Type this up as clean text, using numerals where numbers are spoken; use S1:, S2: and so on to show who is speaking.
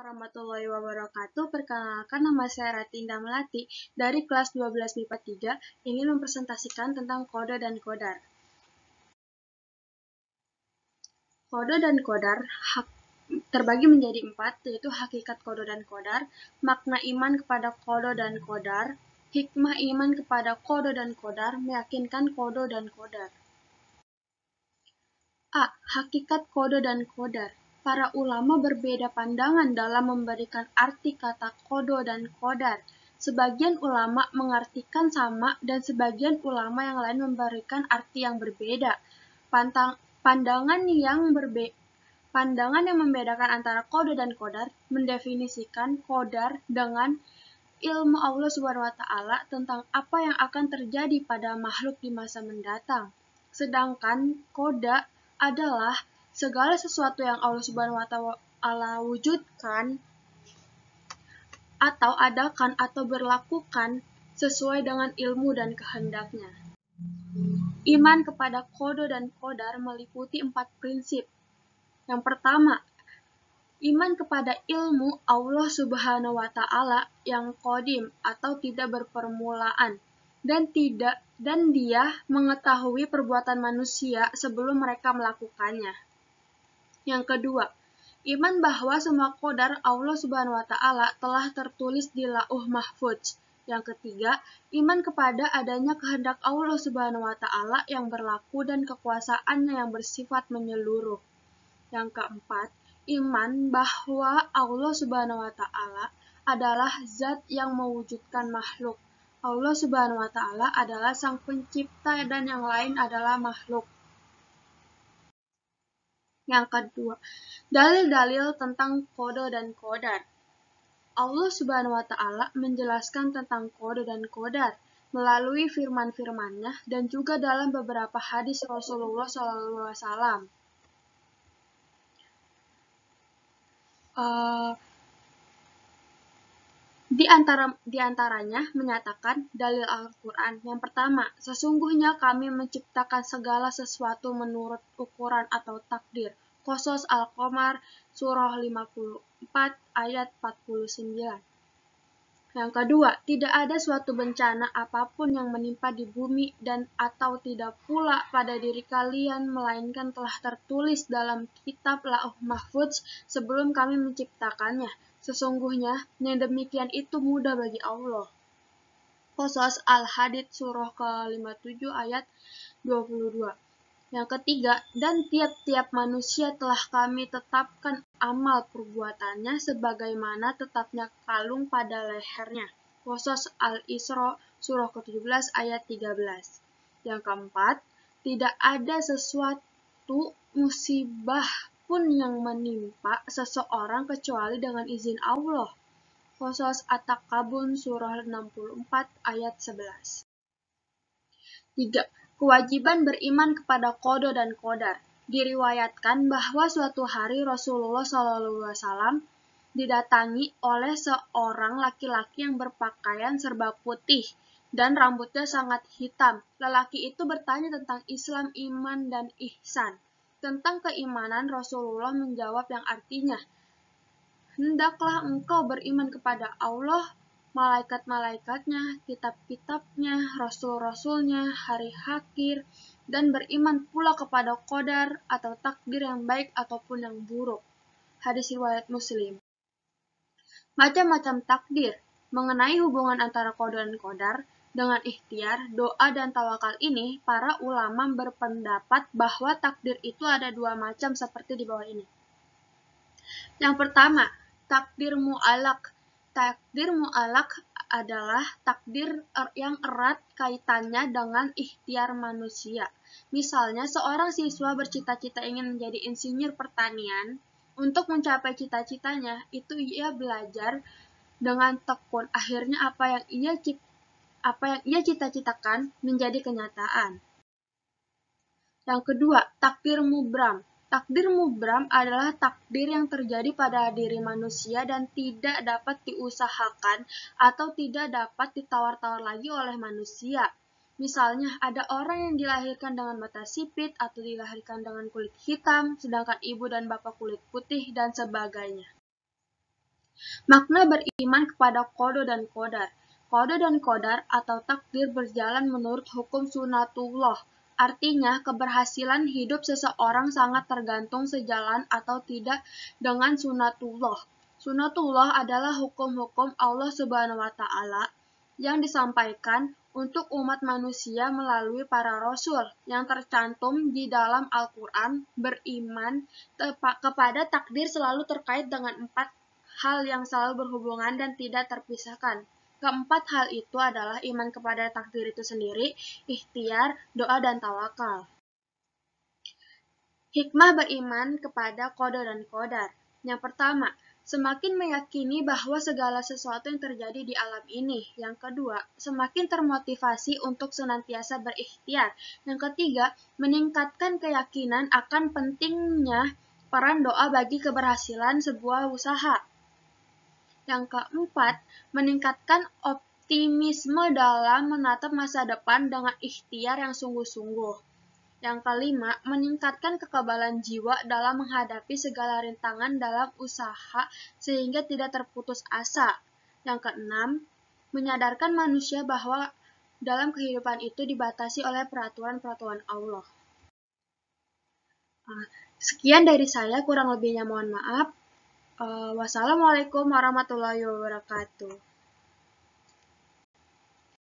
S1: warahmatullahi wabarakatuh. Perkenalkan, nama saya Ratinda Melati dari kelas 12 MIPA 3 ingin mempresentasikan tentang kode dan kodar. Kode dan kodar terbagi menjadi 4, yaitu hakikat kode dan kodar, makna iman kepada kode dan kodar, hikmah iman kepada kode dan kodar, meyakinkan kode dan kodar. A. Hakikat kode dan kodar. Para ulama berbeda pandangan dalam memberikan arti kata kode dan kodar. Sebagian ulama mengartikan sama dan sebagian ulama yang lain memberikan arti yang berbeda. Pandangan yang membedakan antara kode dan kodar mendefinisikan kodar dengan ilmu Allah SWT tentang apa yang akan terjadi pada makhluk di masa mendatang. Sedangkan koda adalah segala sesuatu yang Allah SWT wujudkan atau adakan atau berlakukan sesuai dengan ilmu dan kehendaknya. Iman kepada kode dan kodar meliputi 4 prinsip. Yang pertama, iman kepada ilmu Allah Subhanahu wa Ta'ala yang qadim atau tidak berpermulaan dan dia mengetahui perbuatan manusia sebelum mereka melakukannya. Yang kedua, iman bahwa semua qadar Allah Subhanahu wa Ta'ala telah tertulis di Lauh Mahfudz. Yang ketiga, iman kepada adanya kehendak Allah Subhanahu wa Ta'ala yang berlaku dan kekuasaannya yang bersifat menyeluruh. Yang keempat, iman bahwa Allah Subhanahu wa Ta'ala adalah zat yang mewujudkan makhluk. Allah Subhanahu wa Ta'ala adalah sang pencipta dan yang lain adalah makhluk. Yang kedua, dalil-dalil tentang kode dan kodar. Allah Subhanahu wa Ta'ala menjelaskan tentang kode dan kodar melalui firman-firman-Nya dan juga dalam beberapa hadis Rasulullah SAW. Di antaranya menyatakan dalil Al-Quran. Yang pertama, sesungguhnya kami menciptakan segala sesuatu menurut ukuran atau takdir. Qasas Al-Qamar surah 54 ayat 49. Yang kedua, tidak ada suatu bencana apapun yang menimpa di bumi dan atau tidak pula pada diri kalian melainkan telah tertulis dalam kitab Lauh Mahfudz sebelum kami menciptakannya. Sesungguhnya yang demikian itu mudah bagi Allah. Qasas Al-Hadid surah ke-57 ayat 22. Yang ketiga, dan tiap-tiap manusia telah kami tetapkan amal perbuatannya sebagaimana tetapnya kalung pada lehernya. Qasas Al-Isra surah ke-17 ayat 13. Yang keempat, tidak ada sesuatu musibah pun yang menimpa seseorang kecuali dengan izin Allah. Qasas At-Takabun surah 64 ayat 11. 3. Kewajiban beriman kepada qada dan qadar. Diriwayatkan bahwa suatu hari Rasulullah SAW didatangi oleh seorang laki-laki yang berpakaian serba putih dan rambutnya sangat hitam. Lelaki itu bertanya tentang Islam, iman, dan ihsan. Tentang keimanan, Rasulullah menjawab yang artinya, hendaklah engkau beriman kepada Allah, malaikat-malaikatnya, kitab-kitabnya, rasul-rasulnya, hari akhir, dan beriman pula kepada qadar atau takdir yang baik ataupun yang buruk. Hadis riwayat Muslim. Macam-macam takdir mengenai hubungan antara qada dan qadar dengan ikhtiar, doa, dan tawakal ini, para ulama berpendapat bahwa takdir itu ada 2 macam seperti di bawah ini. Yang pertama, takdir mu'alaq. Takdir mu'alaq adalah takdir yang erat kaitannya dengan ikhtiar manusia. Misalnya, seorang siswa bercita-cita ingin menjadi insinyur pertanian. Untuk mencapai cita-citanya, itu ia belajar dengan tekun. Akhirnya apa yang ia cita-citakan menjadi kenyataan. Yang kedua, takdir mubram. Takdir mubram adalah takdir yang terjadi pada diri manusia dan tidak dapat diusahakan atau tidak dapat ditawar-tawar lagi oleh manusia. Misalnya, ada orang yang dilahirkan dengan mata sipit atau dilahirkan dengan kulit hitam, sedangkan ibu dan bapak kulit putih, dan sebagainya. Makna beriman kepada qada dan qadar. Qada dan qadar atau takdir berjalan menurut hukum sunatullah. Artinya, keberhasilan hidup seseorang sangat tergantung sejalan atau tidak dengan sunatullah. Sunatullah adalah hukum-hukum Allah Subhanahu wa Ta'ala yang disampaikan untuk umat manusia melalui para rasul yang tercantum di dalam Al-Quran. Beriman kepada takdir selalu terkait dengan 4 hal yang selalu berhubungan dan tidak terpisahkan. Keempat hal itu adalah iman kepada takdir itu sendiri, ikhtiar, doa, dan tawakal. Hikmah beriman kepada qada dan qadar. Yang pertama, semakin meyakini bahwa segala sesuatu yang terjadi di alam ini. Yang kedua, semakin termotivasi untuk senantiasa berikhtiar. Yang ketiga, meningkatkan keyakinan akan pentingnya peran doa bagi keberhasilan sebuah usaha. Yang keempat, meningkatkan optimisme dalam menatap masa depan dengan ikhtiar yang sungguh-sungguh. Yang kelima, meningkatkan kekebalan jiwa dalam menghadapi segala rintangan dalam usaha sehingga tidak terputus asa. Yang keenam, menyadarkan manusia bahwa dalam kehidupan itu dibatasi oleh peraturan-peraturan Allah. Sekian dari saya, kurang lebihnya mohon maaf. Wassalamualaikum warahmatullahi wabarakatuh.